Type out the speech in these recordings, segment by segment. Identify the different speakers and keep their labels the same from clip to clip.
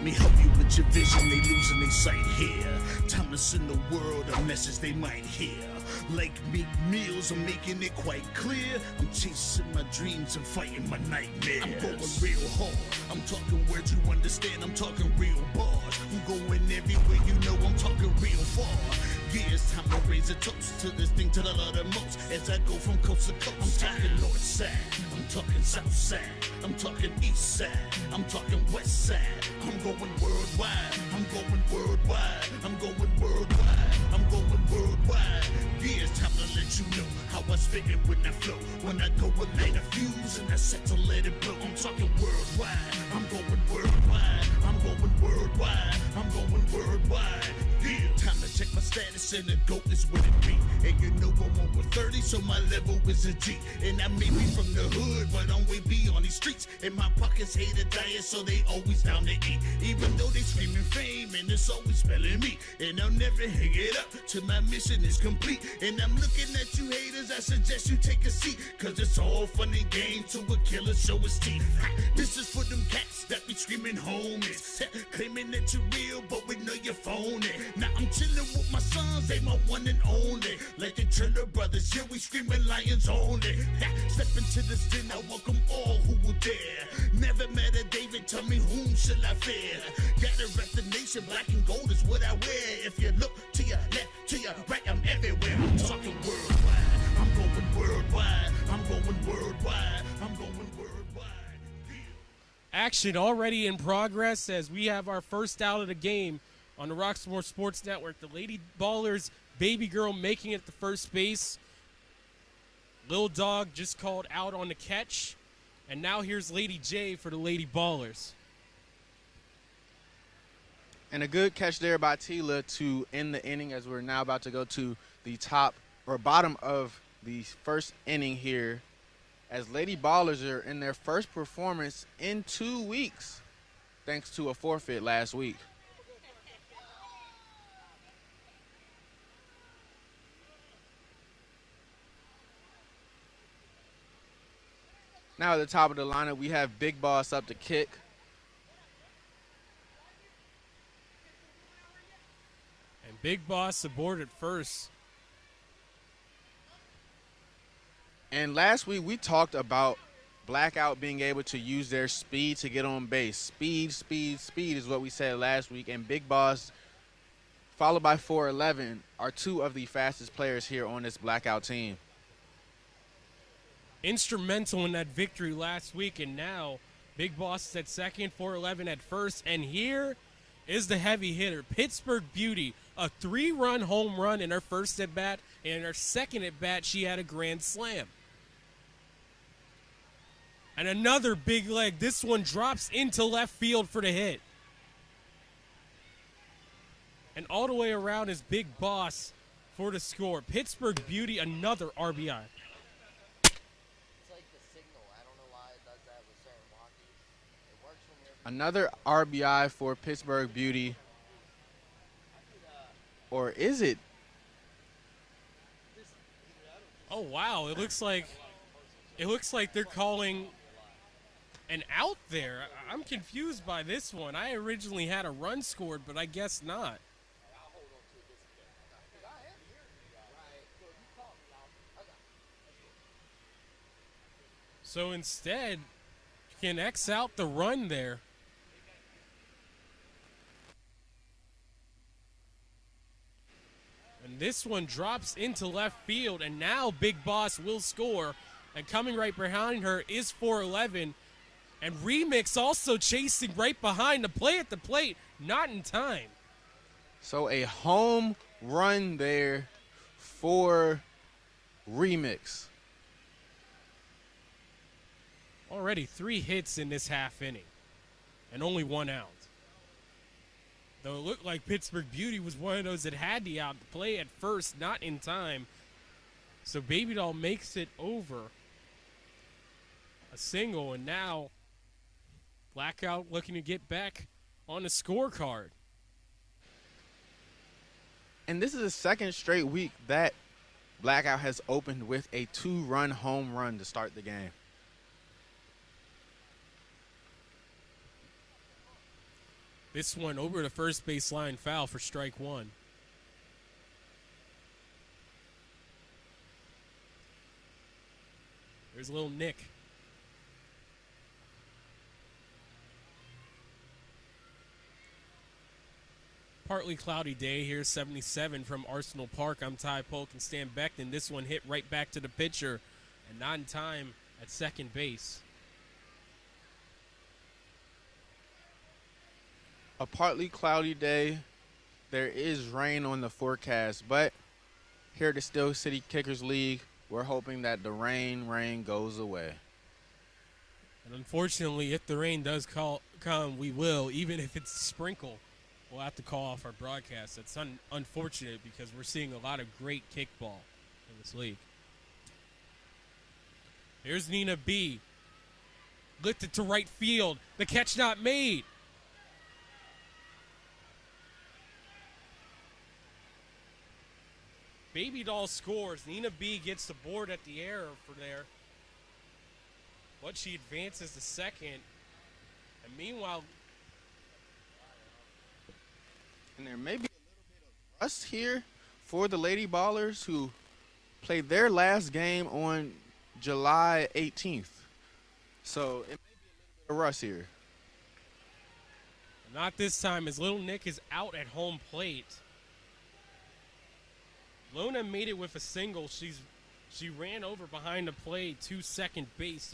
Speaker 1: me help you with your vision, they losing their sight here. Time to send the world a message they might hear. Like Meek Mills, I'm making it quite clear. I'm chasing my dreams and fighting my nightmares. I'm going real hard, I'm talking words you understand, I'm talking real bars. I'm going everywhere, you know I'm talking real far. Yeah, it's time to raise a toast to this thing that I love the most. As I go from coast to coast, I'm talking north side, I'm talking south side, I'm talking east side, I'm talking west side. I'm going worldwide, I'm going worldwide, I'm going worldwide, I'm going worldwide. Yeah, it's time to let you know how I spit it when I flow. When I go and light a fuse and I set to let it blow. I'm talking worldwide, I'm going worldwide, I'm going worldwide, I'm going worldwide. Yeah, time to check my status and the GOAT is what it be. And you know I'm over 30, so my level is a G. And I may be from the hood, but I'm way beyond these streets. And my pockets hate a diet, so they always down to eat. Even though they screaming fame, and it's always spelling me. And I'll never hang it up till my mission is complete. And I'm looking at you haters, I suggest you take a seat. Cause it's all fun and games till a killer show his teeth. This is for them cats that be screaming homies. Claiming that you're real, but we know you're phony. Now I'm chilling with my sons, they my one and only. Like the Turner brothers, yeah, we screaming lions only. Step into this den, I welcome all who will dare. Never met a David, tell me whom shall I fear? Gotta rep the nation, black and gold is what I wear. If you look to your left, to your right, I'm everywhere. I'm talking worldwide, I'm going worldwide, I'm going worldwide, I'm going worldwide.
Speaker 2: Action already in progress as we have our first out of the game on the Roxamore Sports Network. The Lady Ballers, Baby Girl making it to first base. Lil Dog just called out on the catch. And now here's Lady J for the Lady Ballers.
Speaker 3: And a good catch there by Tila to end the inning as we're now about to go to the top or bottom of the first inning here as Lady Ballers are in their first performance in 2 weeks thanks to a forfeit last week. Now at the top of the lineup, we have Big Boss up to kick.
Speaker 2: And Big Boss aboard at first.
Speaker 3: And last week, we talked about Blackout being able to use their speed to get on base. Speed, speed, speed is what we said last week. And Big Boss, followed by 411, are two of the fastest players here on this Blackout team.
Speaker 2: Instrumental in that victory last week, and now Big Boss is at second, 411 at first, and here is the heavy hitter, Pittsburgh Beauty, a 3-run home run in her first at-bat, and in her second at-bat, she had a grand slam. And another big leg. This one drops into left field for the hit. And all the way around is Big Boss for the score. Pittsburgh Beauty, another RBI.
Speaker 3: Another RBI for Pittsburgh Beauty. Or is it?
Speaker 2: Oh wow, it looks like they're calling an out there. I'm confused by this one. I originally had a run scored, but I guess not. So instead, you can X out the run there. And this one drops into left field, and now Big Boss will score. And coming right behind her is 411. And Remix also chasing right behind. The play at the plate, not in time.
Speaker 3: So a home run there for Remix.
Speaker 2: Already 3 hits in this half inning, and only 1 out. Though it looked like Pittsburgh Beauty was one of those that had the out. The play at first, not in time. So Baby Doll makes it over. A single, and now Blackout looking to get back on the scorecard.
Speaker 3: And this is the second straight week that Blackout has opened with a 2-run home run to start the game.
Speaker 2: This one over the first baseline, foul for strike one. There's little Nick. Partly cloudy day here, 77 from Arsenal Park. I'm Ty Polk and Stan Beckton. This one hit right back to the pitcher and not in time at second base.
Speaker 3: A partly cloudy day. There is rain on the forecast, but here at the Steel City Kickers League, we're hoping that the rain goes away.
Speaker 2: And unfortunately, if the rain does come, we will, even if it's a sprinkle. We'll have to call off our broadcast. That's unfortunate because we're seeing a lot of great kickball in this league. Here's Nina B. Lifted to right field. The catch not made. Baby Doll scores. Nina B gets the board at the error for there. But she advances to second. And meanwhile,
Speaker 3: and there may be a little bit of rust here for the Lady Ballers who played their last game on July 18th. So it may be a little bit of rust here.
Speaker 2: not this time as Little Nick is out at home plate. Lona made it with a single. She ran over behind the plate to second base,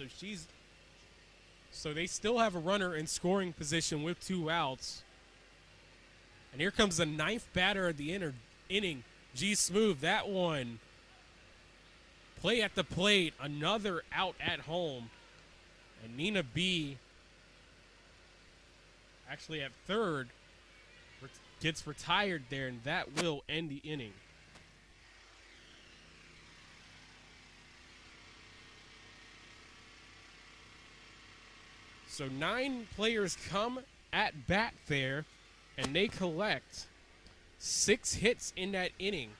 Speaker 2: so they still have a runner in scoring position with 2 outs. And here comes the 9th batter of the inning, G Smooth. That one, play at the plate, another out at home. And Nina B, actually at third, gets retired there, and that will end the inning. So 9 players come at bat there, and they collect 6 hits in that inning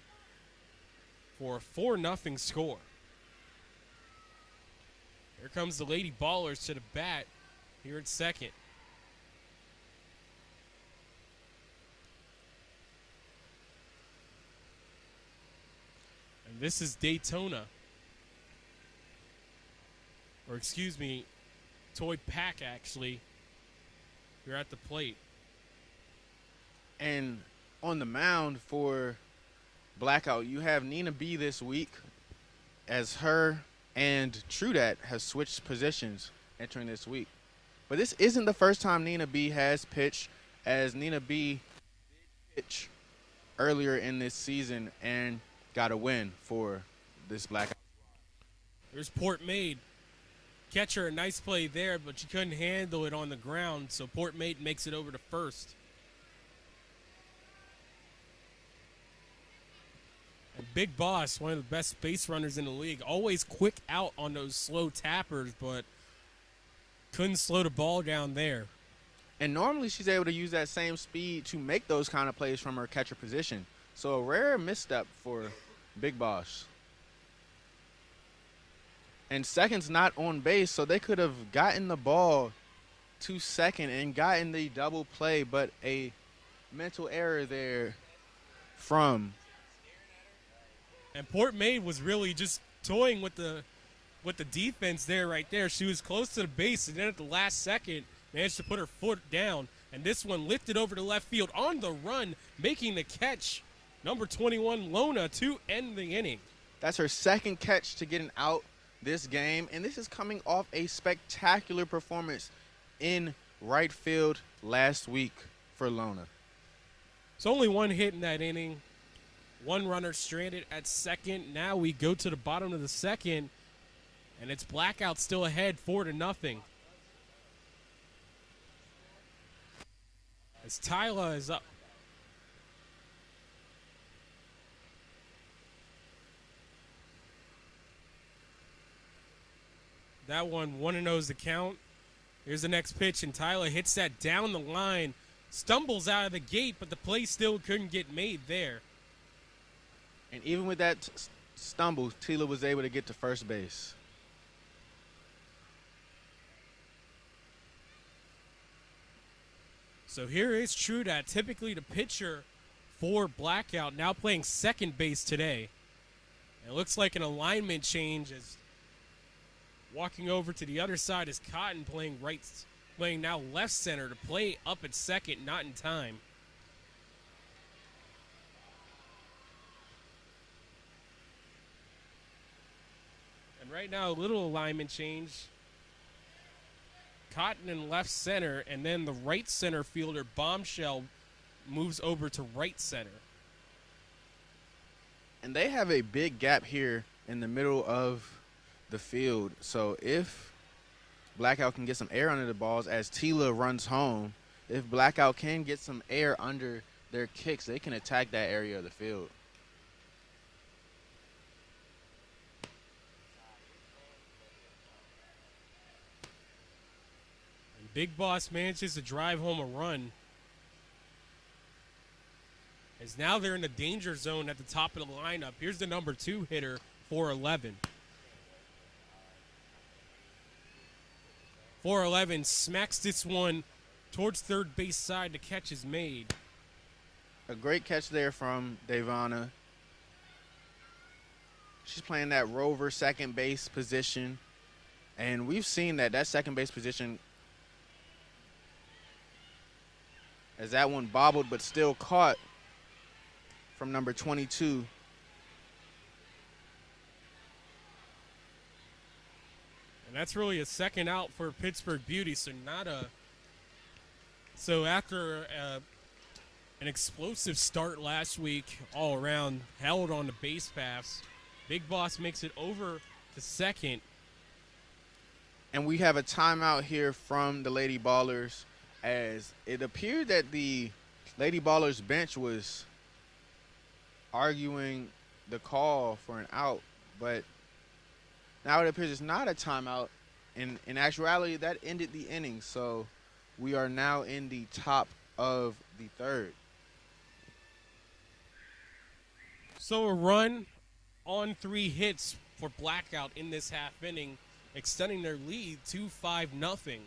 Speaker 2: for a 4-0 score. Here comes the Lady Ballers to the bat here at second. And this is Daytona. Or excuse me, Toy Pack actually. You're at the plate.
Speaker 3: And on the mound for Blackout, you have Nina B this week, as her and Trudat have switched positions entering this week. But this isn't the first time Nina B has pitched, as Nina B did pitch earlier in this season and got a win for this Blackout.
Speaker 2: There's Port Maid. Catcher, a nice play there, but she couldn't handle it on the ground, so Port Maid makes it over to first. And Big Boss, one of the best base runners in the league, always quick out on those slow tappers, but couldn't slow the ball down there.
Speaker 3: And normally she's able to use that same speed to make those kind of plays from her catcher position. So a rare misstep for Big Boss. And second's not on base, so they could have gotten the ball to second and gotten the double play, but a mental error there from.
Speaker 2: And Port Maid was really just toying with the defense there, right there. She was close to the base, and then at the last second managed to put her foot down. And this one lifted over to left field on the run, making the catch. Number 21, Lona, to end the inning.
Speaker 3: That's her second catch to get an out this game, and this is coming off a spectacular performance in right field last week for Lona.
Speaker 2: It's only 1 hit in that inning. 1 runner stranded at second. Now we go to the bottom of the second, and it's Blackout still ahead 4-0. As Tyla is up. That one 1-0's the count. Here's the next pitch, and Tyler hits that down the line. Stumbles out of the gate, but the play still couldn't get made there.
Speaker 3: And even with that stumble, Tila was able to get to first base.
Speaker 2: So here is true that typically the pitcher for Blackout now playing second base today. It looks like an alignment change as walking over to the other side is Cotton playing now left center to play up at second, not in time. And right now, a little alignment change. Cotton in left center, and then the right center fielder, Bombshell, moves over to right center.
Speaker 3: And they have a big gap here in the middle of the field. So if Blackout can get some air under the balls as Tila runs home, if Blackout can get some air under their kicks, they can attack that area of the field.
Speaker 2: Big Boss manages to drive home a run. As now they're in the danger zone at the top of the lineup. Here's the number 2 hitter for 11. 4-11 smacks this one towards third base side. The catch is made.
Speaker 3: A great catch there from Devana. She's playing that rover second base position. And we've seen that second base position, as that one bobbled but still caught from number 22.
Speaker 2: And that's really a second out for Pittsburgh Beauty. So after an explosive start last week all around, held on the base paths, Big Boss makes it over to second.
Speaker 3: And we have a timeout here from the Lady Ballers, as it appeared that the Lady Ballers bench was arguing the call for an out, but now it appears it's not a timeout. In actuality, that ended the inning, so we are now in the top of the third.
Speaker 2: So a run on 3 hits for Blackout in this half inning, extending their lead to 5-0.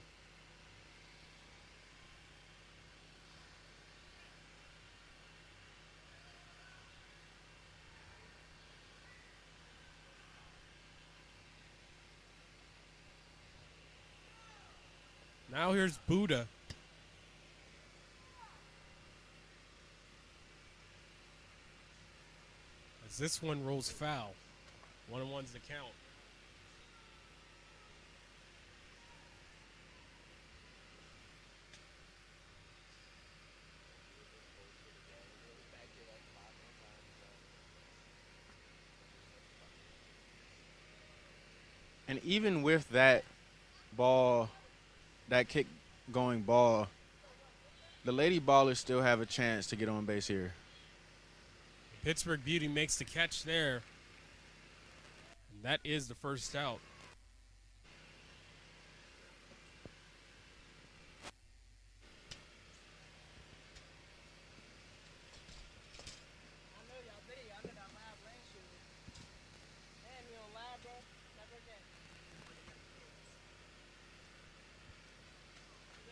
Speaker 2: Now here's Buddha. As this one rolls foul. 1-1's the count.
Speaker 3: And even with that ball, that kick going ball, the Lady Ballers still have a chance to get on base here.
Speaker 2: Pittsburgh Beauty makes the catch there. And that is the first out.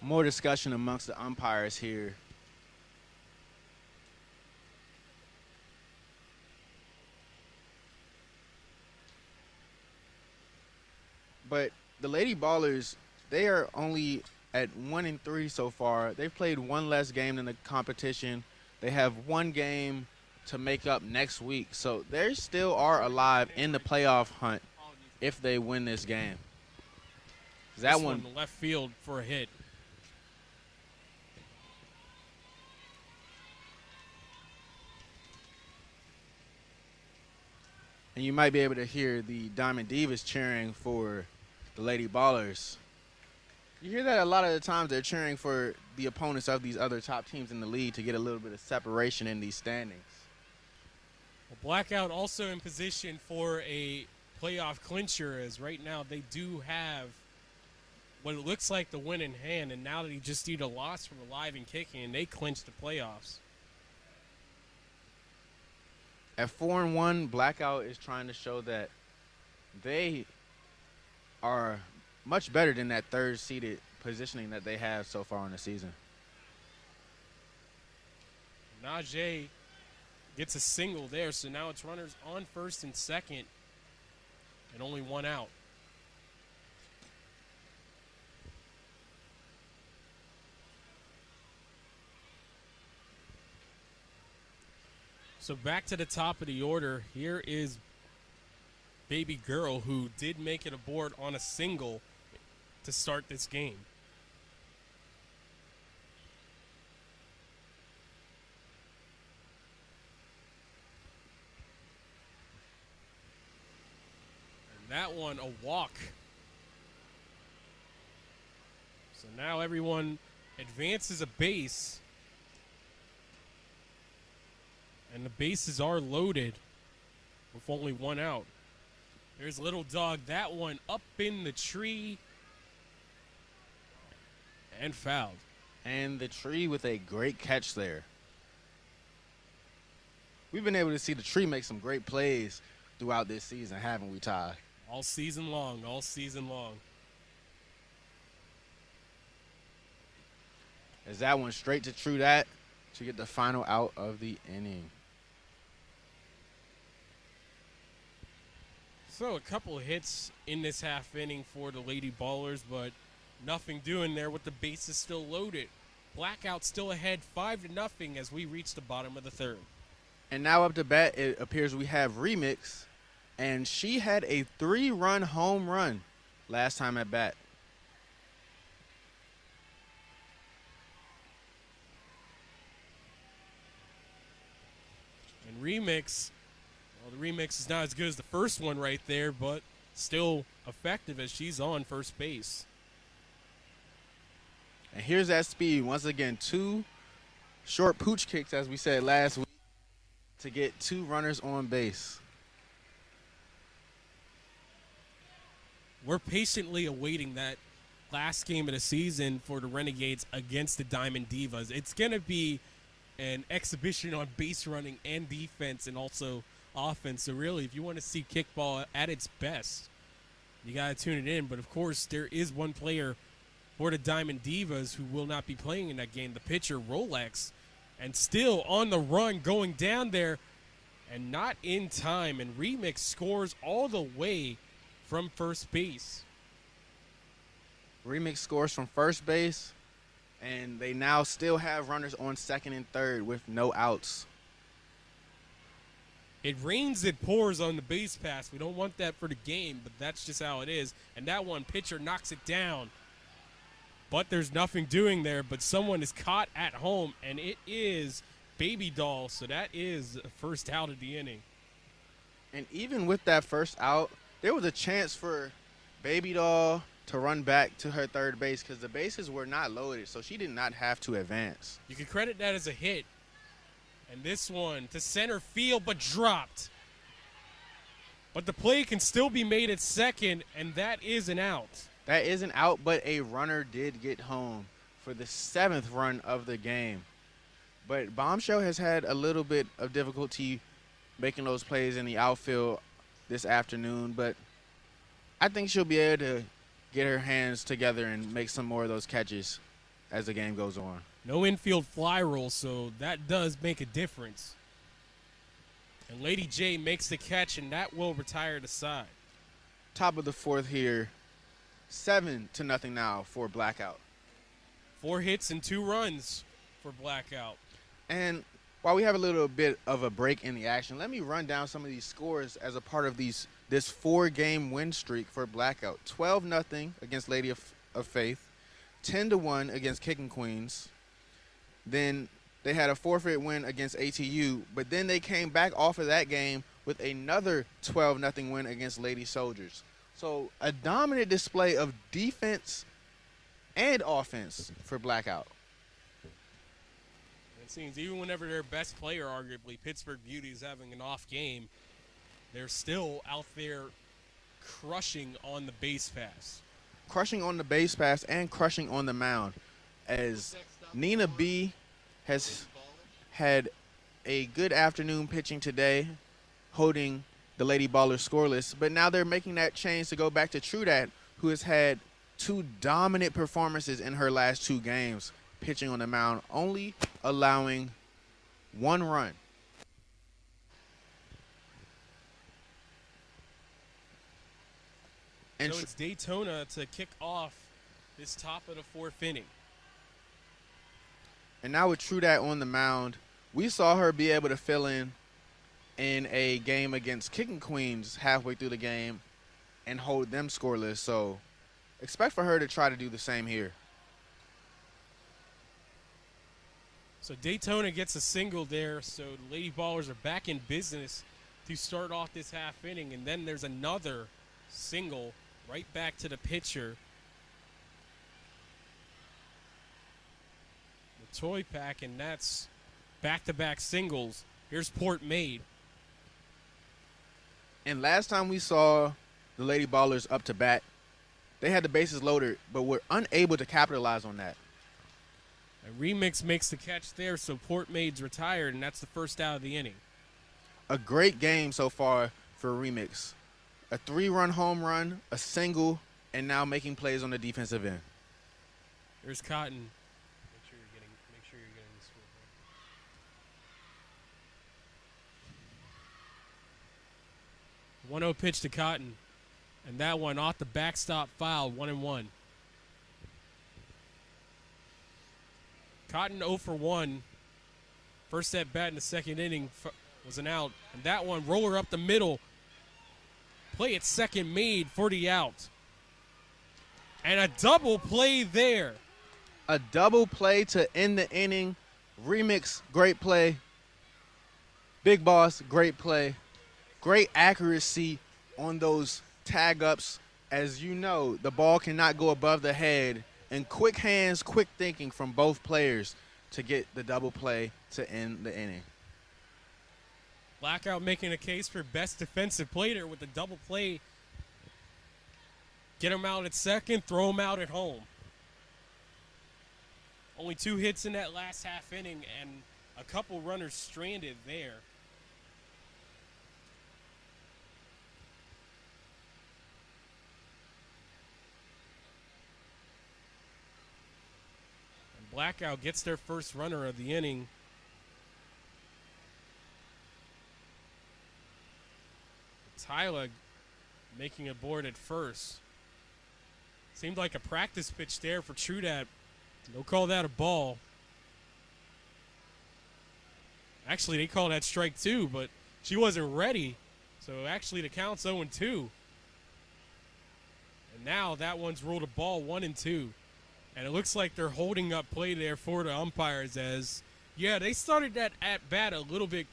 Speaker 3: More discussion amongst the umpires here. But the Lady Ballers, they are only at 1-3 so far. They've played one less game than the competition. They have one game to make up next week. So they still are alive in the playoff hunt if they win this game. That
Speaker 2: This
Speaker 3: one
Speaker 2: left field for a hit.
Speaker 3: And you might be able to hear the Diamond Divas cheering for the Lady Ballers. You hear that a lot of the times. They're cheering for the opponents of these other top teams in the league to get a little bit of separation in these standings.
Speaker 2: Well, Blackout also in position for a playoff clincher, as right now they do have what it looks like the win in hand, and now that he just need a loss from Alive and Kicking, and they clinch the playoffs.
Speaker 3: At 4-1, Blackout is trying to show that they are much better than that third-seeded positioning that they have so far in the season.
Speaker 2: Najee gets a single there, so now it's runners on first and second and only one out. So back to the top of the order. Here is Baby Girl, who did make it aboard on a single to start this game. And that one, a walk. So now everyone advances a base. And the bases are loaded with only one out. There's Little Dog. That one up in the tree and fouled.
Speaker 3: And the tree with a great catch there. We've been able to see the tree make some great plays throughout this season, haven't we, Ty?
Speaker 2: All season long, all season long.
Speaker 3: As that one straight to True That to get the final out of the inning.
Speaker 2: So a couple of hits in this half inning for the Lady Ballers, but nothing doing there with the bases still loaded. Blackout still ahead 5-0 as we reach the bottom of the third.
Speaker 3: And now up to bat, it appears we have Remix, and she had a 3-run home run last time at bat.
Speaker 2: And Remix, well, the Remix is not as good as the first one right there, but still effective as she's on first base.
Speaker 3: And here's that speed. Once again, 2 short pooch kicks, as we said last week, to get 2 runners on base.
Speaker 2: We're patiently awaiting that last game of the season for the Renegades against the Diamond Divas. It's going to be an exhibition on base running and defense and also offense. So really, if you want to see kickball at its best, you got to tune it in. But of course, there is one player for the Diamond Divas who will not be playing in that game, the pitcher Rolex, and still on the run going down there and not in time. And Remix scores all the way from first base.
Speaker 3: Remix scores from first base, and they now still have runners on second and third with no outs.
Speaker 2: It rains, it pours on the base pass. We don't want that for the game, but that's just how it is. And that one, pitcher knocks it down. But there's nothing doing there, but someone is caught at home, and it is Baby Doll. So that is the first out of the inning.
Speaker 3: And even with that first out, there was a chance for Baby Doll to run back to her third base because the bases were not loaded, so she did not have to advance.
Speaker 2: You can credit that as a hit. And this one to center field, but dropped. But the play can still be made at second, and that is an out.
Speaker 3: That is an out, but a runner did get home for the 7th run of the game. But Bombshell has had a little bit of difficulty making those plays in the outfield this afternoon, but I think she'll be able to get her hands together and make some more of those catches as the game goes on.
Speaker 2: No infield fly roll, so that does make a difference. And Lady J makes the catch, and that will retire the side.
Speaker 3: Top of the 4th here, 7-0 now for Blackout.
Speaker 2: 4 hits and 2 runs for Blackout.
Speaker 3: And while we have a little bit of a break in the action, let me run down some of these scores as a part of this 4-game win streak for Blackout. 12-0 against Lady of Faith, 10-1 against Kicking Queens. Then they had a forfeit win against ATU, but then they came back off of that game with another 12-0 win against Lady Soldiers. So a dominant display of defense and offense for Blackout.
Speaker 2: It seems even whenever their best player, arguably, Pittsburgh Beauty, is having an off game, they're still out there crushing on the base pass.
Speaker 3: Crushing on the base pass and crushing on the mound, as Nina B has had a good afternoon pitching today, holding the Lady Ballers scoreless, but now they're making that change to go back to True Dat, who has had 2 dominant performances in her last 2 games, pitching on the mound, only allowing 1 run. And
Speaker 2: So it's Daytona to kick off this top of the 4th inning.
Speaker 3: And now with Trudat on the mound, we saw her be able to fill in a game against Kicking Queens halfway through the game and hold them scoreless. So expect for her to try to do the same here.
Speaker 2: So Daytona gets a single there, so the Lady Ballers are back in business to start off this half inning, and then there's another single right back to the pitcher. The toy pack, and that's back-to-back singles. Here's Port Maid.
Speaker 3: And last time we saw the Lady Ballers up to bat, they had the bases loaded, but were unable to capitalize on that.
Speaker 2: A Remix makes the catch there, so Port Maid's retired, and that's the first out of the inning.
Speaker 3: A great game so far for Remix. A 3-run home run, a single, and now making plays on the defensive end.
Speaker 2: There's Cotton. Make sure you're getting the score. 1-0 pitch to Cotton, and that one off the backstop foul, 1-1. Cotton 0 for 1. First at bat in the second inning was an out, and that one roller up the middle. Play at second made for the out. And a double play there.
Speaker 3: A double play to end the inning. Remix, great play. Big Boss, great play. Great accuracy on those tag ups. As you know, the ball cannot go above the head. And quick hands, quick thinking from both players to get the double play to end the inning.
Speaker 2: Blackout making a case for best defensive player with the double play. Get him out at second, throw him out at home. Only 2 hits in that last half inning and a couple runners stranded there. And Blackout gets their first runner of the inning. Tyler making a board at first. Seemed like a practice pitch there for Trudat. They'll call that a ball. Actually, they call that strike 2, but she wasn't ready. So actually the count's 0-2. And now that one's ruled a ball, 1-2. And it looks like they're holding up play there for the umpires as, yeah, they started that at bat a little bit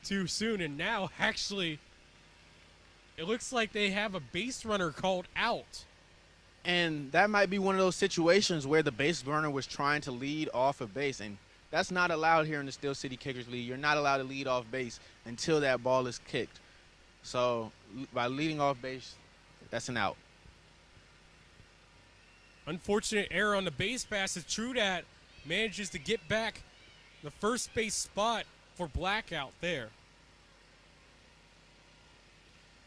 Speaker 2: too soon. And now actually it looks like they have a base runner called out.
Speaker 3: And that might be one of those situations where the base runner was trying to lead off of base. And that's not allowed here in the Steel City Kickers League. You're not allowed to lead off base until that ball is kicked. So by leading off base, that's an out.
Speaker 2: Unfortunate error on the base pass as Trudat manages to get back the first base spot for Blackout there.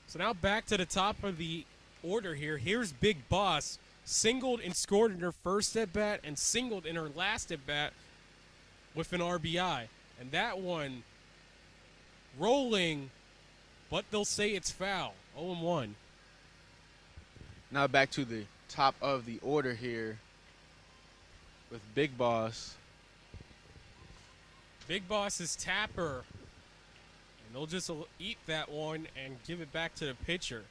Speaker 2: So now back to the top of the order here. Here's Big Boss. Singled and scored in her first at-bat and singled in her last at-bat with an RBI. And that one rolling, but they'll say it's foul. 0-1.
Speaker 3: Now back to the top of the order here with Big Boss.
Speaker 2: Big Boss is Tapper. And they'll just eat that one and give it back to the pitcher.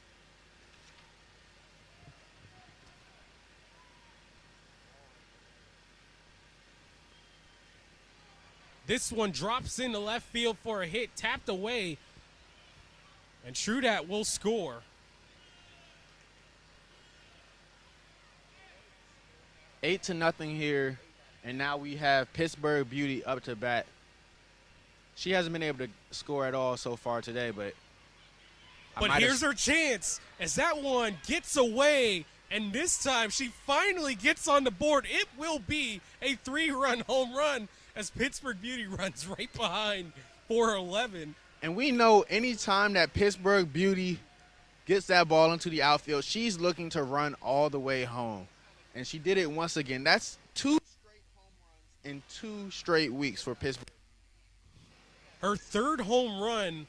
Speaker 2: This one drops into left field for a hit, tapped away. And Trudat will score.
Speaker 3: 8-0 here. And now we have Pittsburgh Beauty up to bat. She hasn't been able to score at all so far today, but
Speaker 2: here's her chance as that one gets away, and this time she finally gets on the board. It will be a 3-run home run as Pittsburgh Beauty runs right behind for 11.
Speaker 3: And we know anytime that Pittsburgh Beauty gets that ball into the outfield, she's looking to run all the way home. And she did it once again. That's 2 straight home runs in 2 straight weeks for Pittsburgh.
Speaker 2: her third home run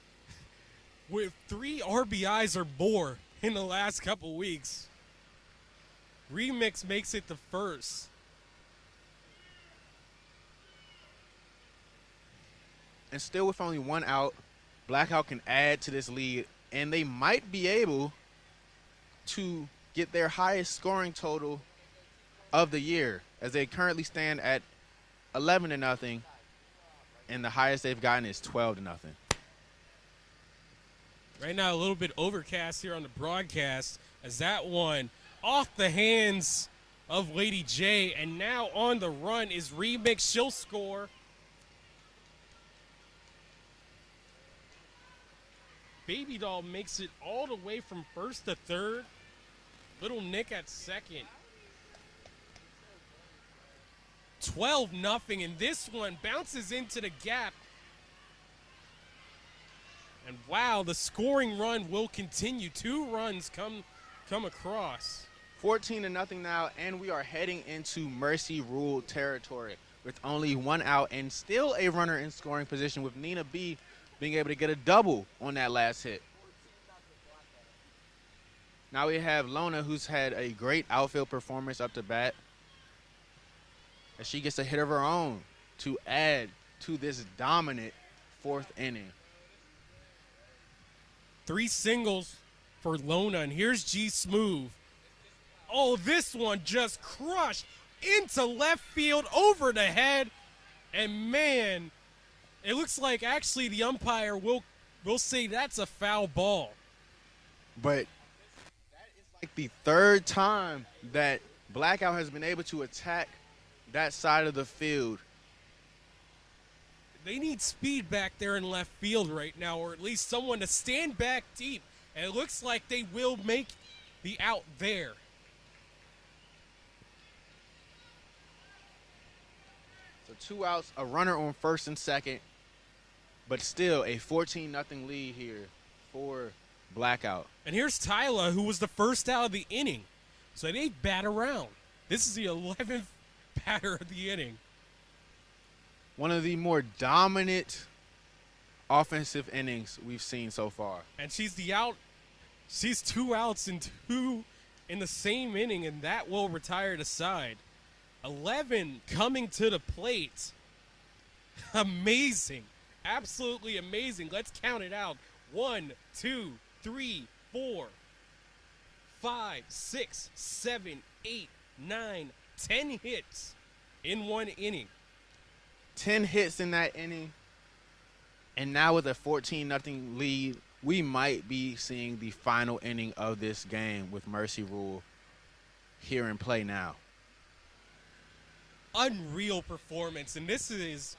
Speaker 2: with 3 RBIs or more in the last couple weeks. Remix makes it the first.
Speaker 3: And still with only 1 out, Blackout can add to this lead, and they might be able to get their highest scoring total of the year, as they currently stand at 11-0, and the highest they've gotten is 12-0.
Speaker 2: Right now, a little bit overcast here on the broadcast, as that one off the hands of Lady J, and now on the run is Remix. She'll score. Baby Doll makes it all the way from first to third. Little Nick at second. 12-0, and this one bounces into the gap. And wow, the scoring run will continue. 2 runs come across.
Speaker 3: 14-0 now, and we are heading into Mercy Rule territory with only 1 out and still a runner in scoring position, with Nina B being able to get a double on that last hit. Now we have Lona, who's had a great outfield performance up to bat, as she gets a hit of her own to add to this dominant 4th inning.
Speaker 2: 3 singles for Lona, and here's G Smooth. Oh, this one just crushed into left field over the head, and man, it looks like actually the umpire will say that's a foul ball.
Speaker 3: But that is like the 3rd time that Blackout has been able to attack that side of the field.
Speaker 2: They need speed back there in left field right now, or at least someone to stand back deep. And it looks like they will make the out there.
Speaker 3: So 2 outs, a runner on first and second, but still a 14-0 lead here for Blackout.
Speaker 2: And here's Tyler, who was the first out of the inning. So they bat around. This is the 11th batter of the inning.
Speaker 3: One of the more dominant offensive innings we've seen so far.
Speaker 2: And she's 2 outs and 2 in the same inning, and that will retire the side. 11 coming to the plate. Amazing. Absolutely amazing. Let's count it out. 1, 2, 3, 4, 5, 6, 7, 8, 9, 10 hits in 1 inning.
Speaker 3: 10 hits in that inning. And now with a 14-0 lead, we might be seeing the final inning of this game with Mercy Rule here in play now.
Speaker 2: Unreal performance, and this is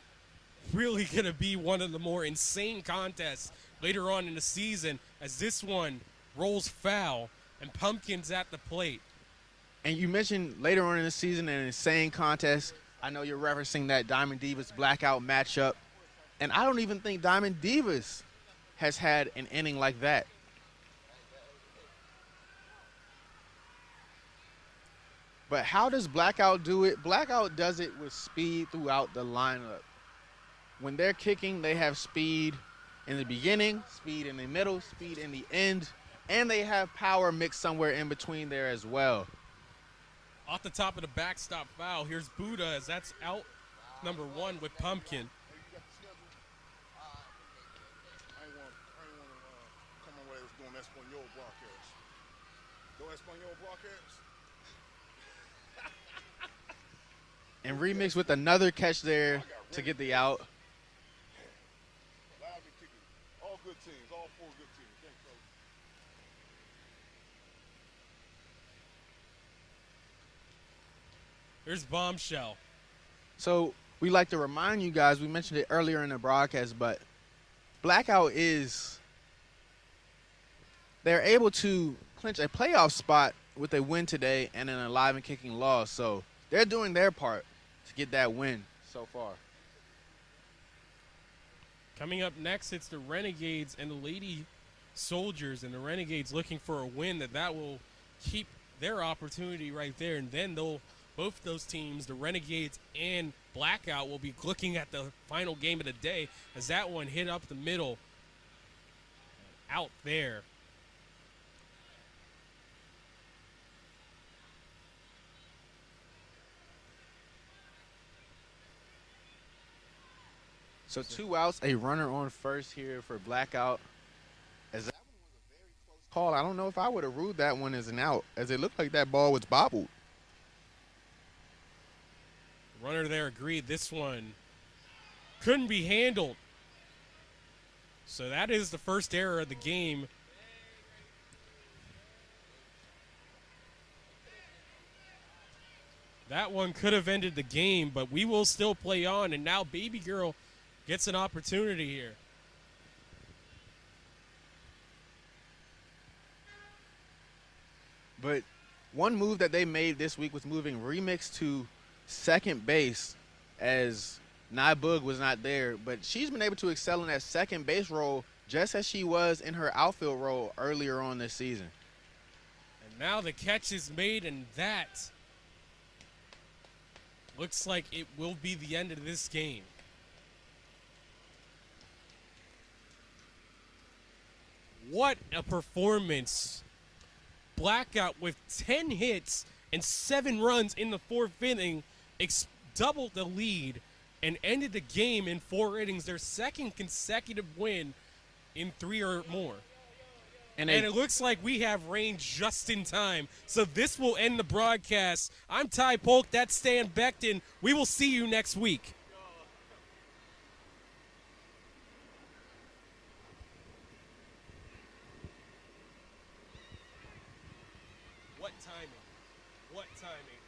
Speaker 2: really going to be one of the more insane contests later on in the season, as this one rolls foul and Pumpkin's at the plate.
Speaker 3: And you mentioned later on in the season an insane contest. I know you're referencing that Diamond Divas Blackout matchup, and I don't even think Diamond Divas has had an inning like that. But how does Blackout do it? Blackout does it with speed throughout the lineup. When they're kicking, they have speed in the beginning, speed in the middle, speed in the end, and they have power mixed somewhere in between there as well.
Speaker 2: Off the top of the backstop foul, here's Buddha, as that's out number 1 with Pumpkin.
Speaker 4: I ain't want to come on where they was doing Espanol broadcast. No Espanol broadcast?
Speaker 3: And Remix with another catch there to get the out.
Speaker 4: Live and kicking. All good teams. All 4 good teams. Thanks, fellas.
Speaker 2: Here's Bombshell.
Speaker 3: So we like to remind you guys, we mentioned it earlier in the broadcast, but Blackout they're able to clinch a playoff spot with a win today and an alive and kicking loss. So they're doing their part to get that win so far.
Speaker 2: Coming up next, it's the Renegades and the Lady Soldiers, and the Renegades looking for a win that will keep their opportunity right there, and then they'll both those teams, the Renegades and Blackout, will be looking at the final game of the day as that one hit up the middle, out there.
Speaker 3: So 2 outs, a runner on first here for Blackout. As that one was a very close call. I don't know if I would have ruled that one as an out, as it looked like that ball was bobbled.
Speaker 2: Runner there agreed this one couldn't be handled. So that is the first error of the game. That one could have ended the game, but we will still play on, and now Baby Girl gets an opportunity here.
Speaker 3: But one move that they made this week was moving Remix to second base, as Nyboog was not there. But she's been able to excel in that second base role just as she was in her outfield role earlier on this season.
Speaker 2: And now the catch is made, and that looks like it will be the end of this game. What a performance. Blackout with 10 hits and 7 runs in the 4th inning, doubled the lead and ended the game in 4 innings, their second consecutive win in 3 or more. And it looks like we have rain just in time. So this will end the broadcast. I'm Ty Polk. That's Stan Beckton. We will see you next week. What timing? What timing?